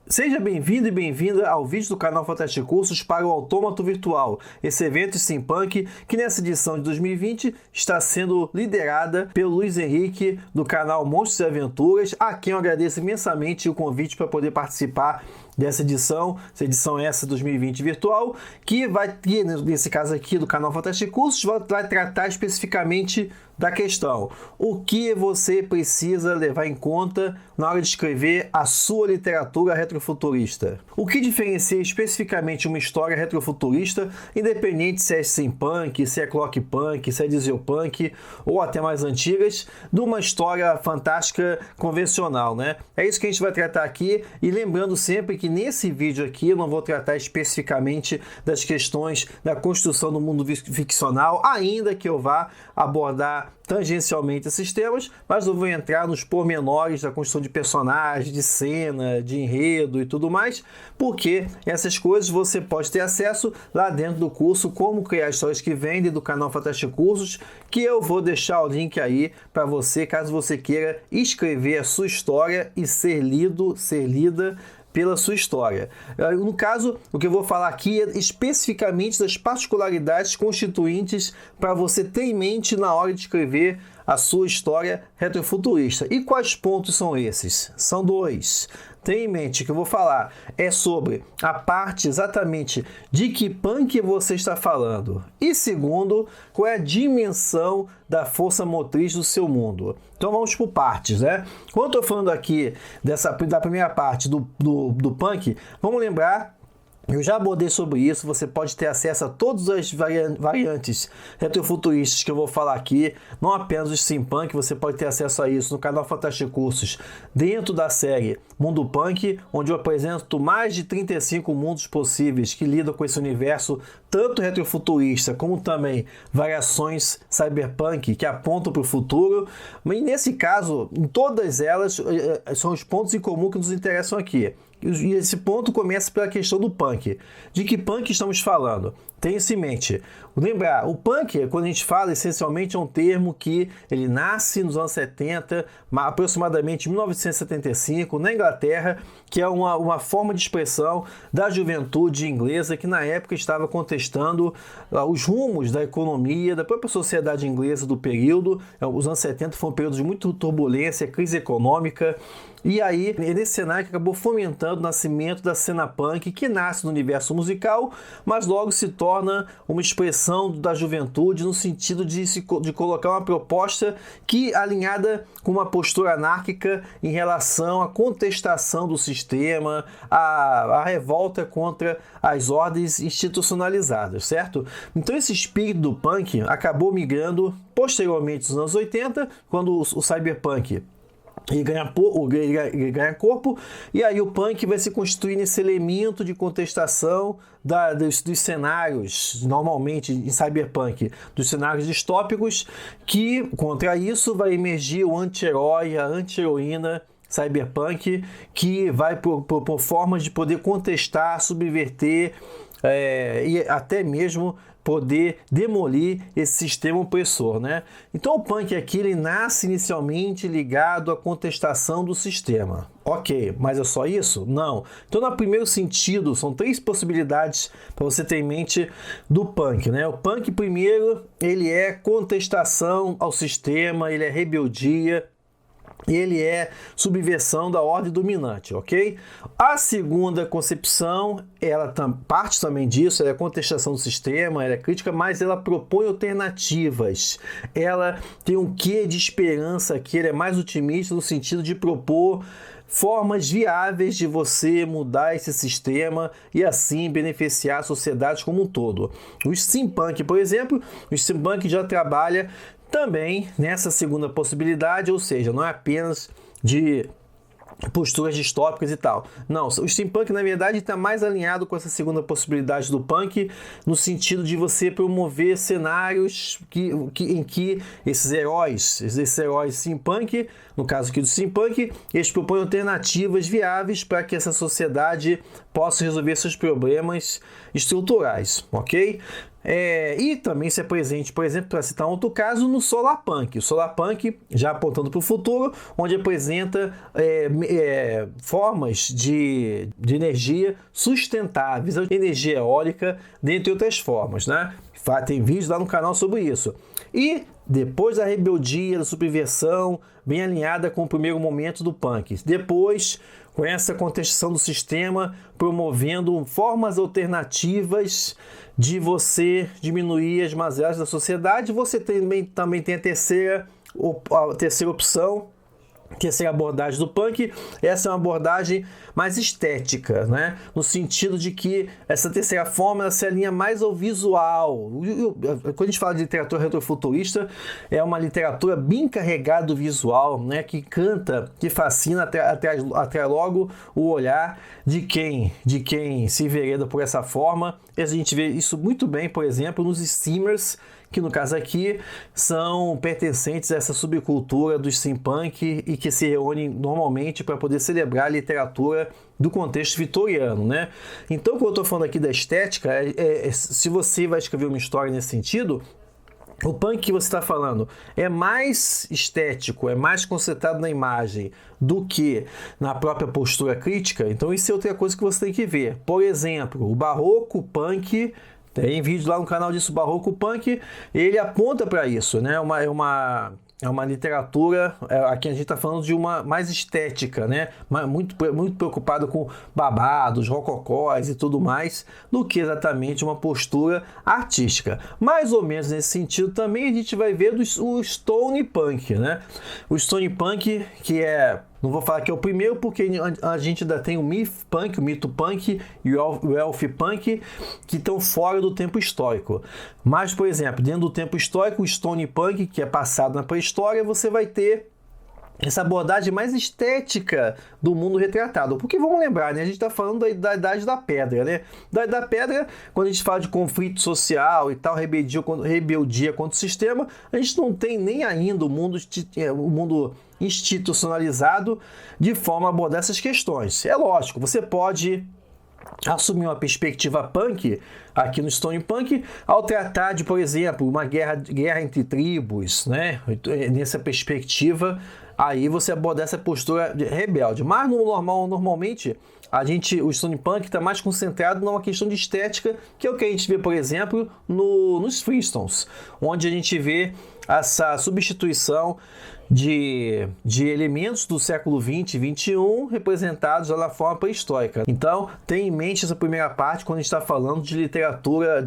Seja bem-vindo e bem-vinda ao vídeo do canal Fantastic Cursos para o Autômato Virtual, esse evento steampunk que nessa edição de 2020 está sendo liderada pelo Luiz Henrique do canal Monstros e Aventuras, a quem eu agradeço imensamente o convite para poder participar dessa edição, essa 2020 virtual, que vai ter, nesse caso aqui do canal Fantastic Cursos, vai tratar especificamente da questão: o que você precisa levar em conta na hora de escrever a sua literatura retrofuturista. O que diferencia especificamente uma história retrofuturista, independente se é steampunk, se é clockpunk, se é dieselpunk ou até mais antigas, de uma história fantástica convencional, né? É isso que a gente vai tratar aqui, e lembrando sempre que nesse vídeo aqui eu não vou tratar especificamente das questões da construção do mundo ficcional, ainda que eu vá abordar tangencialmente esses temas, mas eu vou entrar nos pormenores da construção de personagens, de cena, de enredo e tudo mais, porque essas coisas você pode ter acesso lá dentro do curso Como Criar Histórias que Vendem, do canal Fantastic Cursos, que eu vou deixar o link aí para você, caso você queira escrever a sua história e ser lida pela sua história. No caso, o que eu vou falar aqui é especificamente das particularidades constituintes para você ter em mente na hora de escrever a sua história retrofuturista. E quais pontos são esses? São dois. Tenha em mente que eu vou falar é sobre a parte exatamente de que punk você está falando. E segundo, qual é a dimensão da força motriz do seu mundo. Então vamos por partes, né? Quando eu estou falando aqui da primeira parte do punk, vamos lembrar, eu já abordei sobre isso, você pode ter acesso a todas as variantes retrofuturistas que eu vou falar aqui, não apenas o steampunk, você pode ter acesso a isso no canal Fantastic Cursos, dentro da série Mundo Punk, onde eu apresento mais de 35 mundos possíveis que lidam com esse universo, tanto retrofuturista como também variações cyberpunk que apontam para o futuro. Mas nesse caso, em todas elas, são os pontos em comum que nos interessam aqui. E esse ponto começa pela questão do punk. De que punk estamos falando? Tenha isso em mente. Lembrar, o punk, quando a gente fala, essencialmente é um termo que ele nasce nos anos 70, aproximadamente 1975, na Inglaterra, que é uma forma de expressão da juventude inglesa que na época estava contestando os rumos da economia, da própria sociedade inglesa do período. Os anos 70 foi um período de muita turbulência, crise econômica, e aí, nesse cenário que acabou fomentando o nascimento da cena punk, que nasce no universo musical, mas logo se torna uma expressão da juventude no sentido de colocar uma proposta que alinhada com uma postura anárquica em relação à contestação do sistema, a revolta contra as ordens institucionalizadas, certo? Então esse espírito do punk acabou migrando posteriormente nos anos 80, quando o cyberpunk ele ganha corpo, e aí o punk vai se constituir nesse elemento de contestação dos cenários, normalmente em cyberpunk, dos cenários distópicos, que contra isso vai emergir o anti-herói, a anti-heroína cyberpunk, que vai por formas de poder contestar, subverter e até mesmo poder demolir esse sistema opressor, né? Então o punk aqui ele nasce inicialmente ligado à contestação do sistema. Ok, mas é só isso? Não. Então no primeiro sentido, são três possibilidades para você ter em mente do punk, né? O punk primeiro, ele é contestação ao sistema, ele é rebeldia, ele é subversão da ordem dominante, ok? A segunda concepção, ela parte também disso, ela é contestação do sistema, ela é crítica, mas ela propõe alternativas. Ela tem um quê de esperança aqui, ela é mais otimista no sentido de propor formas viáveis de você mudar esse sistema e assim beneficiar a sociedade como um todo. O steampunk, por exemplo, o steampunk já trabalha também nessa segunda possibilidade, ou seja, não é apenas de posturas distópicas e tal. Não, o steampunk na verdade está mais alinhado com essa segunda possibilidade do punk, no sentido de você promover cenários em que esses heróis steampunk no caso aqui do steampunk, eles propõem alternativas viáveis para que essa sociedade possa resolver seus problemas estruturais, ok? E também se é presente, por exemplo, para citar um outro caso, no Solarpunk. O Solarpunk, já apontando para o futuro, onde apresenta formas de energia sustentáveis, energia eólica, dentre outras formas, né? Tem vídeos lá no canal sobre isso. E depois da rebeldia, da subversão, bem alinhada com o primeiro momento do punk. Depois, com essa contestação do sistema, promovendo formas alternativas de você diminuir as mazelas da sociedade. Você também tem a terceira opção, terceira abordagem do punk. Essa é uma abordagem mais estética, né? No sentido de que essa terceira forma ela se alinha mais ao visual. Quando a gente fala de literatura retrofuturista, é uma literatura bem carregada do visual, né? Que encanta, que fascina, atrai logo o olhar de quem se envereda por essa forma. E a gente vê isso muito bem, por exemplo, nos steamers, que no caso aqui são pertencentes a essa subcultura do steampunk e que se reúnem normalmente para poder celebrar a literatura do contexto vitoriano, né? Então, quando eu estou falando aqui da estética, se você vai escrever uma história nesse sentido, o punk que você está falando é mais estético, é mais concentrado na imagem do que na própria postura crítica. Então, isso é outra coisa que você tem que ver. Por exemplo, o barroco punk, tem vídeo lá no canal disso, Barroco Punk, ele aponta para isso, né? É uma literatura, aqui a gente está falando de uma mais estética, né? Muito preocupado com babados, rococós e tudo mais, do que exatamente uma postura artística. Mais ou menos nesse sentido também a gente vai ver o Stone Punk, né? O Stone Punk, que não vou falar que é o primeiro, porque a gente ainda tem o Myth Punk, o Mito Punk e o Elf Punk, que estão fora do tempo histórico. Mas, por exemplo, dentro do tempo histórico, o Stone Punk, que é passado na pré-história, você vai ter essa abordagem mais estética do mundo retratado. Porque vamos lembrar, né? A gente está falando da Idade da Pedra, né? Da Idade da Pedra, quando a gente fala de conflito social e tal, rebeldia contra o sistema, a gente não tem nem ainda o mundo institucionalizado de forma a abordar essas questões. É lógico, você pode assumir uma perspectiva punk aqui no Stone Punk ao tratar de, por exemplo, uma guerra entre tribos, né? Nessa perspectiva, aí você aborda essa postura rebelde. Mas normalmente o Stone Punk está mais concentrado numa questão de estética, que é o que a gente vê, por exemplo, nos Flintstones, onde a gente vê essa substituição de elementos do século 20 e 21 representados na forma pré-histórica. Então, tenha em mente essa primeira parte quando a gente está falando de literatura,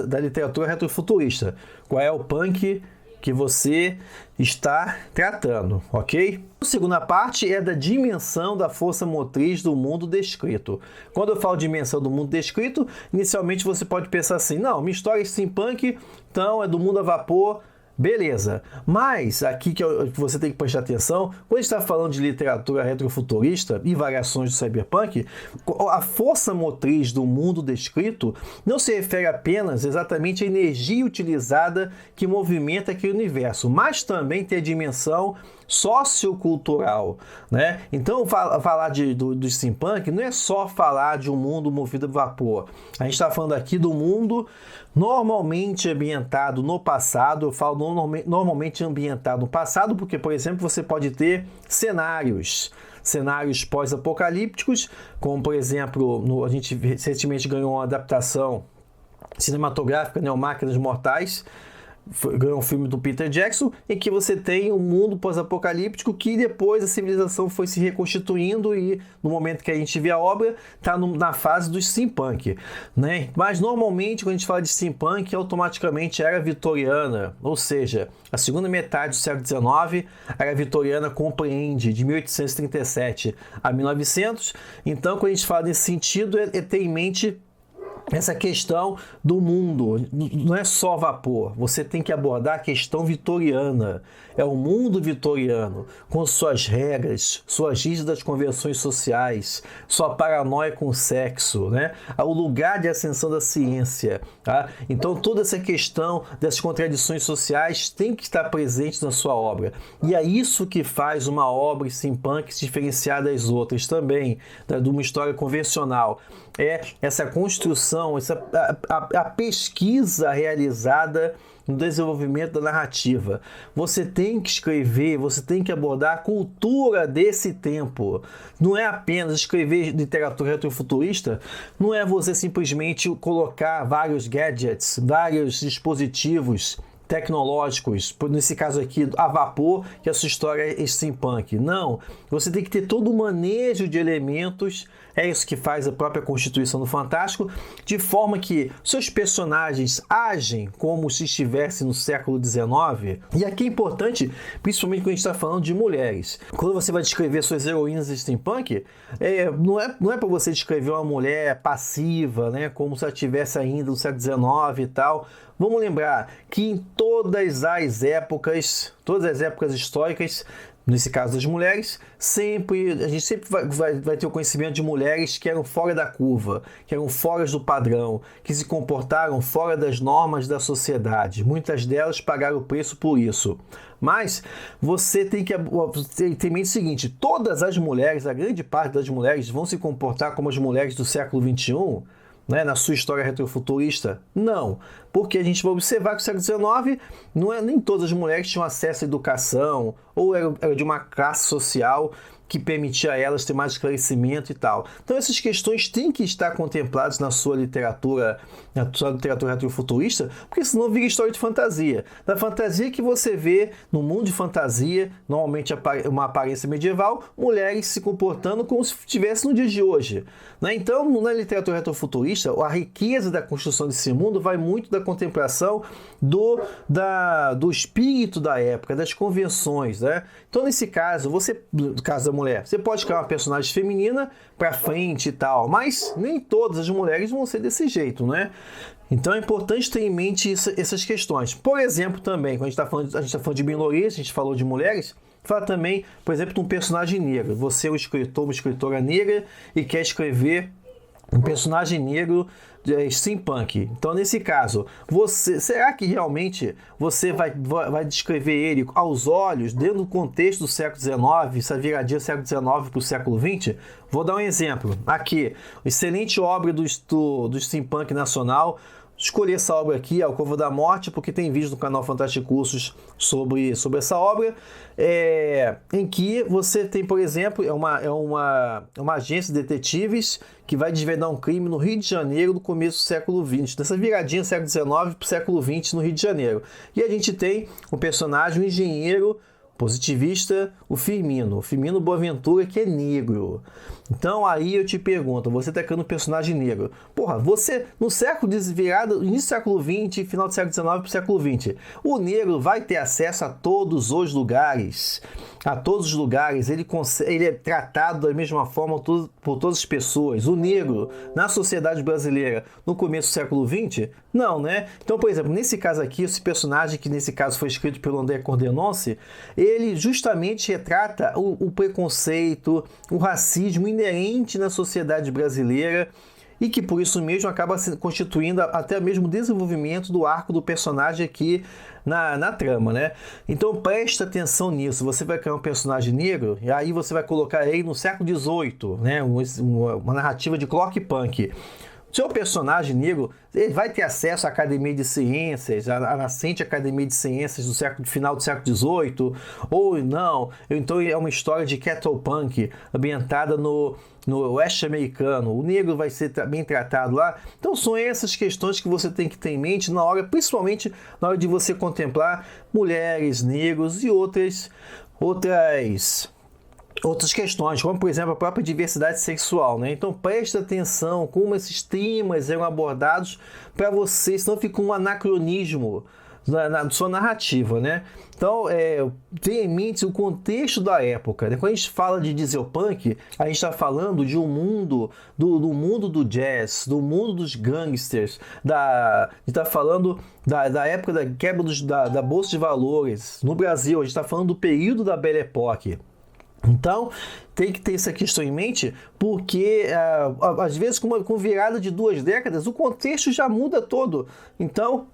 da literatura retrofuturista. Qual é o punk que você está tratando, ok? A segunda parte é da dimensão da força motriz do mundo descrito. Quando eu falo dimensão do mundo descrito, inicialmente você pode pensar assim, não, minha história é steampunk, então é do mundo a vapor. Beleza, mas aqui que você tem que prestar atenção, quando a gente está falando de literatura retrofuturista e variações do cyberpunk, a força motriz do mundo descrito não se refere apenas exatamente à energia utilizada que movimenta aquele universo, mas também tem a dimensão sociocultural, né? Então, falar do steampunk não é só falar de um mundo movido a vapor. A gente está falando aqui do mundo normalmente ambientado no passado. Eu falo normalmente ambientado no passado porque, por exemplo, você pode ter cenários pós-apocalípticos, como, por exemplo, a gente recentemente ganhou uma adaptação cinematográfica, né, o Máquinas Mortais, ganhou um filme do Peter Jackson, em que você tem um mundo pós-apocalíptico que depois a civilização foi se reconstituindo e no momento que a gente vê a obra está na fase do steampunk, né? Mas normalmente quando a gente fala de steampunk automaticamente era vitoriana, ou seja, a segunda metade do século XIX, a era vitoriana compreende de 1837 a 1900. Então quando a gente fala nesse sentido é ter em mente essa questão do mundo. Não é só vapor, você tem que abordar a questão vitoriana. É o mundo vitoriano, com suas regras, suas rígidas convenções sociais, sua paranoia com o sexo, né? O lugar de ascensão da ciência. Tá? Então toda essa questão dessas contradições sociais tem que estar presente na sua obra. E é isso que faz uma obra steampunk se diferenciar das outras também, de uma história convencional. É essa construção, a pesquisa realizada no desenvolvimento da narrativa. Você tem que escrever, você tem que abordar a cultura desse tempo. Não é apenas escrever literatura retrofuturista, não é você simplesmente colocar vários gadgets, vários dispositivos tecnológicos, nesse caso aqui a vapor, que a sua história é steampunk. Não, você tem que ter todo o manejo de elementos, é isso que faz a própria constituição do Fantástico, de forma que seus personagens agem como se estivessem no século XIX. E aqui é importante, principalmente quando a gente está falando de mulheres. Quando você vai descrever suas heroínas steampunk, não é para você descrever uma mulher passiva, né, como se ela estivesse ainda no século XIX e tal. Vamos lembrar que em todas as épocas históricas, nesse caso das mulheres, a gente sempre vai ter o conhecimento de mulheres que eram fora da curva, que eram fora do padrão, que se comportaram fora das normas da sociedade. Muitas delas pagaram o preço por isso. Mas você tem que ter em mente o seguinte: todas as mulheres, a grande parte das mulheres, vão se comportar como as mulheres do século XXI, né, na sua história retrofuturista? Não, porque a gente vai observar que no século XIX nem todas as mulheres tinham acesso à educação ou era de uma classe social que permitia a elas ter mais esclarecimento e tal. Então essas questões têm que estar contempladas na sua literatura retrofuturista, porque senão vira história de fantasia. Da fantasia que você vê no mundo de fantasia, normalmente uma aparência medieval, mulheres se comportando como se estivesse no dia de hoje. Né? Então, na literatura retrofuturista, a riqueza da construção desse mundo vai muito da contemplação do espírito da época, das convenções. Né? Então, nesse caso, no caso da mulher, você pode criar uma personagem feminina para frente e tal, mas nem todas as mulheres vão ser desse jeito, né? Então é importante ter em mente essas questões. Por exemplo, também, quando a gente está falando de minorias, a gente falou de mulheres, fala também, por exemplo, de um personagem negro. Você é um escritor, uma escritora negra e quer escrever um personagem negro steampunk. Então, nesse caso, será que realmente você vai descrever ele aos olhos, dentro do contexto do século XIX, essa viradinha do século XIX para o século XX? Vou dar um exemplo. Aqui, excelente obra do steampunk nacional. Escolhi essa obra aqui, Alcova da Morte, porque tem vídeo no canal Fantástico Cursos sobre essa obra, em que você tem, por exemplo, é uma agência de detetives que vai desvendar um crime no Rio de Janeiro no começo do século XX, dessa viradinha do século XIX para o século XX no Rio de Janeiro. E a gente tem um personagem, um engenheiro positivista, o Firmino Boaventura, que é negro. Então aí eu te pergunto, você está criando um personagem negro. Porra, você, no século início do século XX, final do século XIX para o século XX, o negro vai ter acesso a todos os lugares. A todos os lugares, ele é tratado da mesma forma por todas as pessoas. O negro, na sociedade brasileira, no começo do século XX, não, né? Então, por exemplo, nesse caso aqui, esse personagem, que nesse caso foi escrito pelo André Cordenonce, ele justamente retrata o preconceito, o racismo inerente na sociedade brasileira, e que por isso mesmo acaba se constituindo até mesmo o desenvolvimento do arco do personagem aqui na trama, né? Então presta atenção nisso. Você vai criar um personagem negro e aí você vai colocar ele no século XVIII, né? Uma narrativa de clockpunk. Seu personagem negro, ele vai ter acesso à Academia de Ciências, à nascente Academia de Ciências do final do século XVIII, ou não, então é uma história de Kettlepunk, ambientada no oeste americano. O negro vai ser bem tratado lá. Então são essas questões que você tem que ter em mente principalmente na hora de você contemplar mulheres, negros e outras questões, como por exemplo a própria diversidade sexual, né? Então presta atenção como esses temas eram abordados para você, senão fica um anacronismo, na sua narrativa, né? Então, tenha em mente o contexto da época, né? Quando a gente fala de diesel punk, a gente está falando de um mundo, do mundo do jazz, do mundo dos gangsters, a gente está falando da época da quebra da Bolsa de Valores. No Brasil, a gente está falando do período da Belle Époque. Então, tem que ter essa questão em mente, porque às vezes com virada de 2 décadas, o contexto já muda todo. Então,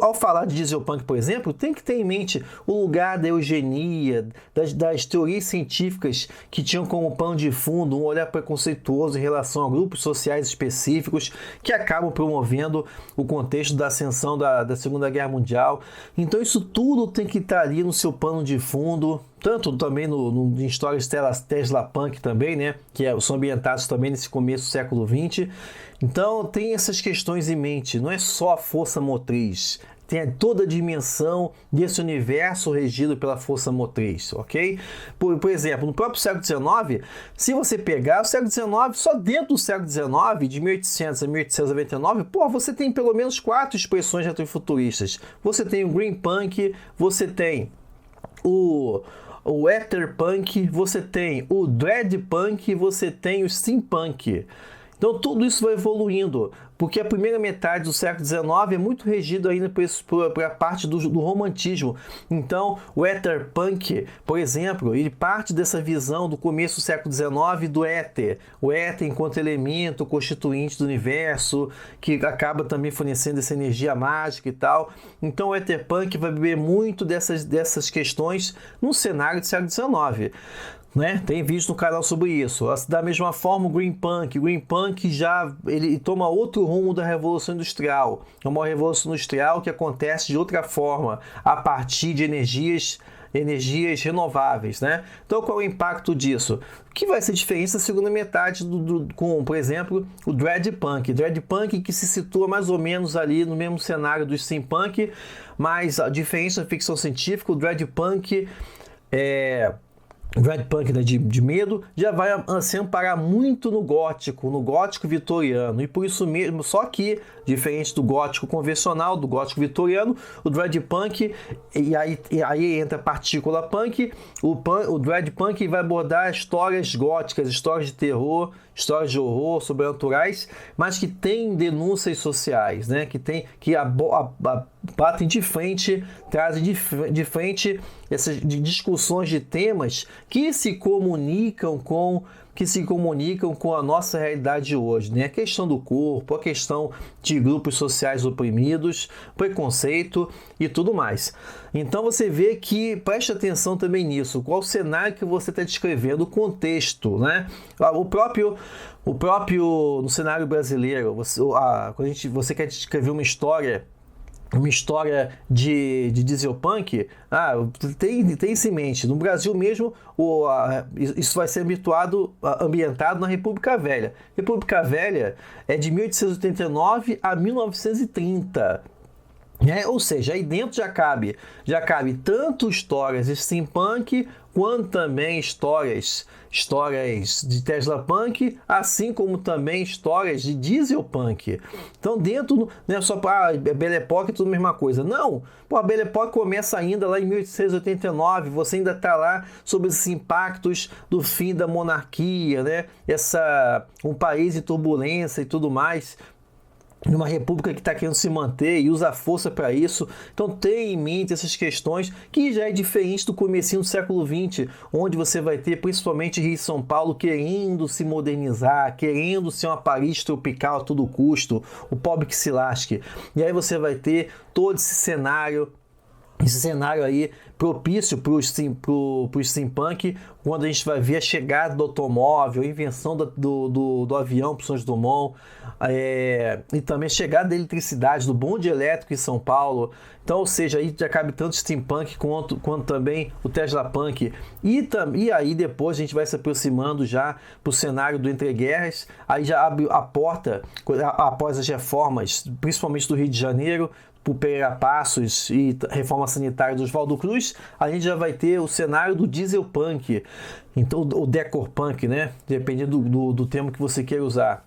ao falar de diesel punk, por exemplo, tem que ter em mente o lugar da eugenia, das teorias científicas que tinham como pano de fundo um olhar preconceituoso em relação a grupos sociais específicos que acabam promovendo o contexto da ascensão da Segunda Guerra Mundial. Então isso tudo tem que estar ali no seu pano de fundo, tanto também em histórias Tesla Punk também, né, que são ambientados também nesse começo do século XX. Então tem essas questões em mente, não é só a força motriz, tem toda a dimensão desse universo regido pela força motriz, ok? Por exemplo, no próprio século XIX, se você pegar o século XIX, só dentro do século XIX, de 1800 a 1899, você tem pelo menos 4 expressões retrofuturistas. Você tem o Green Punk, você tem o Ether Punk, você tem o Dread Punk, você tem o Steampunk. Então tudo isso vai evoluindo, porque a primeira metade do século XIX é muito regido ainda por a parte do romantismo. Então o Ether Punk, por exemplo, ele parte dessa visão do começo do século XIX do éter. O éter enquanto elemento constituinte do universo, que acaba também fornecendo essa energia mágica e tal. Então o Ether Punk vai beber muito dessas questões no cenário do século XIX. Né? Tem vídeo no canal sobre isso. Da mesma forma, o Green Punk já ele toma outro rumo da Revolução Industrial. É uma Revolução Industrial que acontece de outra forma, a partir de energias renováveis, né? Então, qual é o impacto disso? O que vai ser diferença na segunda metade com, por exemplo, o Dread Punk. Dread Punk que se situa mais ou menos ali no mesmo cenário do Steampunk, mas a diferença da ficção científica, o Dread Punk Dread Punk, né, de medo, já vai se amparar muito no gótico vitoriano, e por isso mesmo, só que, diferente do gótico convencional, do gótico vitoriano, o Dread Punk, e aí entra a partícula punk, o Dread Punk vai abordar histórias góticas, histórias de terror, histórias de horror, sobrenaturais, mas que tem denúncias sociais, né? que batem de frente, trazem de frente essas discussões de temas que se comunicam com a nossa realidade de hoje, né? A questão do corpo, a questão de grupos sociais oprimidos, preconceito e tudo mais. Então você vê que, preste atenção também nisso, qual o cenário que você está descrevendo, o contexto, né? O próprio no cenário brasileiro, quando você quer descrever uma história de diesel punk, tem isso em mente. No Brasil mesmo, isso vai ser ambientado na República Velha. República Velha é de 1889 a 1930. Ou seja, aí dentro já cabe tanto histórias de steampunk quanto também histórias de Tesla Punk, assim como também histórias de diesel punk. Então dentro, não é só para Belle Époque é tudo a mesma coisa. Não, a Belle Époque começa ainda lá em 1889, você ainda está lá sobre esses impactos do fim da monarquia, né? Um país em turbulência e tudo mais, numa república que está querendo se manter e usa a força para isso. Então tenha em mente essas questões, que já é diferente do comecinho do século XX, onde você vai ter principalmente Rio e São Paulo querendo se modernizar, querendo ser uma Paris tropical a todo custo, o pobre que se lasque. E aí você vai ter todo esse cenário aí propício para o steampunk, quando a gente vai ver a chegada do automóvel, a invenção do avião para São Dumont, e também a chegada da eletricidade, do bonde elétrico em São Paulo. Então, ou seja, aí já cabe tanto steampunk quanto também o Tesla Punk. E aí depois a gente vai se aproximando já para o cenário do entreguerras, aí já abre a porta, após as reformas, principalmente do Rio de Janeiro, por Pereira Passos e reforma sanitária do Oswaldo Cruz, a gente já vai ter o cenário do diesel punk, então o decor punk, né? Dependendo do termo que você queira usar.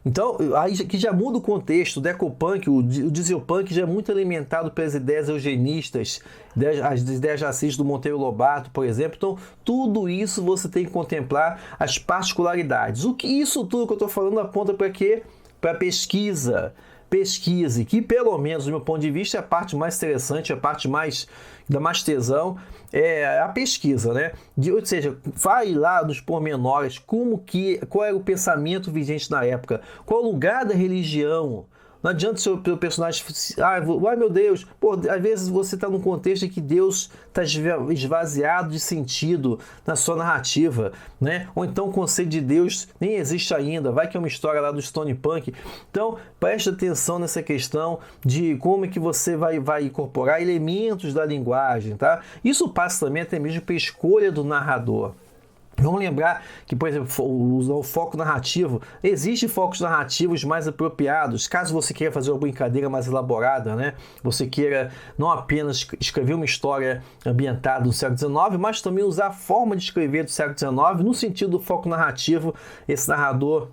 Então, aí que já muda o contexto. O decopunk, o dieselpunk já é muito alimentado pelas ideias eugenistas, as ideias racistas do Monteiro Lobato, por exemplo. Então, tudo isso você tem que contemplar as particularidades. Isso tudo que eu estou falando aponta para quê? Para pesquisa. Pesquise, que pelo menos, do meu ponto de vista, é a parte mais interessante, a parte mais dá mais tesão, é a pesquisa, né? Ou seja, vai lá nos pormenores, qual era o pensamento vigente na época, qual o lugar da religião. Não adianta o personagem, ai meu Deus, pô, às vezes você está num contexto em que Deus está esvaziado de sentido na sua narrativa, né? Ou então o conceito de Deus nem existe ainda, vai que é uma história lá do Stone Punk. Então, preste atenção nessa questão de como é que você vai incorporar elementos da linguagem, tá? Isso passa também até mesmo pela escolha do narrador. Vamos lembrar que, por exemplo, o foco narrativo, existem focos narrativos mais apropriados, caso você queira fazer uma brincadeira mais elaborada, né? Você queira não apenas escrever uma história ambientada no século XIX, mas também usar a forma de escrever do século XIX no sentido do foco narrativo, esse narrador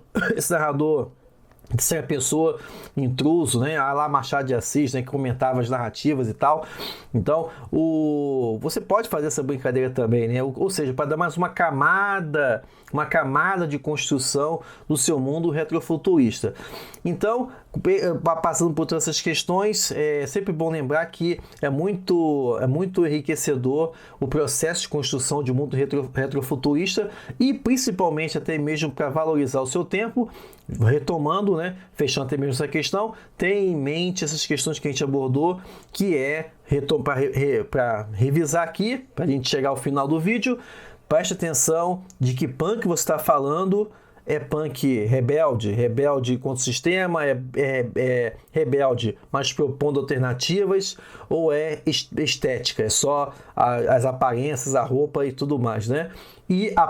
de ser a pessoa intruso, né? Lá Machado de Assis, né? Que comentava as narrativas e tal. Então, você pode fazer essa brincadeira também, né? Ou seja, para dar mais uma camada de construção do seu mundo retrofuturista. Então, passando por todas essas questões, é sempre bom lembrar que é muito enriquecedor o processo de construção de um mundo retrofuturista e principalmente até mesmo para valorizar o seu tempo. Retomando, né, fechando até mesmo essa questão, tenha em mente essas questões que a gente abordou, que é, para revisar aqui, para a gente chegar ao final do vídeo, preste atenção de que punk você está falando. É punk rebelde contra o sistema, é rebelde, mas propondo alternativas, ou é estética, é só as aparências, a roupa e tudo mais, né? E a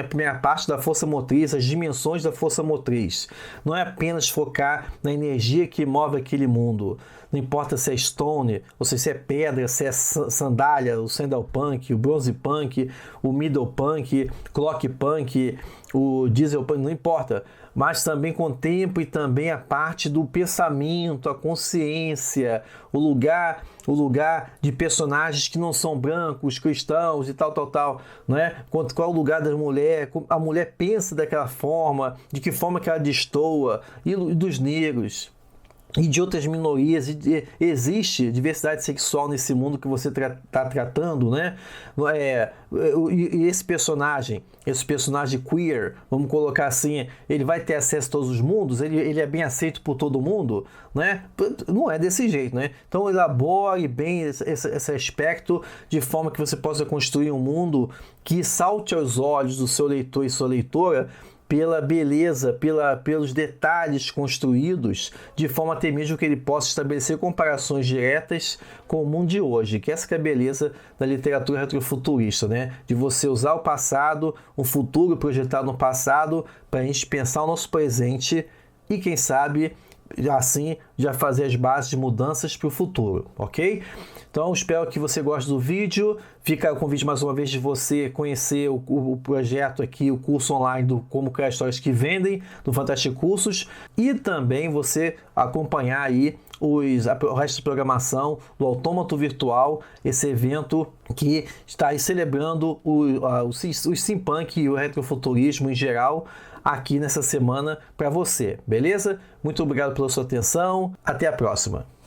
primeira parte da força motriz, as dimensões da força motriz. Não é apenas focar na energia que move aquele mundo. Não importa se é stone, ou se é pedra, se é sandália, o sandal punk, o bronze punk, o middle punk, clock punk, o diesel punk, não importa. Mas também contemple também a parte do pensamento, a consciência, o lugar de personagens que não são brancos, cristãos e tal, né? Qual é o lugar da mulher, a mulher pensa daquela forma, de que forma que ela destoa, e dos negros. E de outras minorias, existe diversidade sexual nesse mundo que você está tratando, né? E esse personagem queer, vamos colocar assim, ele vai ter acesso a todos os mundos? Ele é bem aceito por todo mundo, né? Não é desse jeito, né? Então elabore bem esse aspecto de forma que você possa construir um mundo que salte aos olhos do seu leitor e sua leitora pela beleza, pelos detalhes construídos, de forma até mesmo que ele possa estabelecer comparações diretas com o mundo de hoje, que essa que é a beleza da literatura retrofuturista, né? De você usar o passado, o futuro projetado no passado, para a gente pensar o nosso presente e, quem sabe, assim já fazer as bases de mudanças para o futuro, ok? Então, espero que você goste do vídeo. Fica o convite mais uma vez de você conhecer o projeto aqui, o curso online do Como Criar Histórias que Vendem, do Fantastic Cursos, e também você acompanhar aí o resto de programação do Autômato Virtual, esse evento que está aí celebrando o steampunk e o retrofuturismo em geral, aqui nessa semana para você, beleza? Muito obrigado pela sua atenção, até a próxima!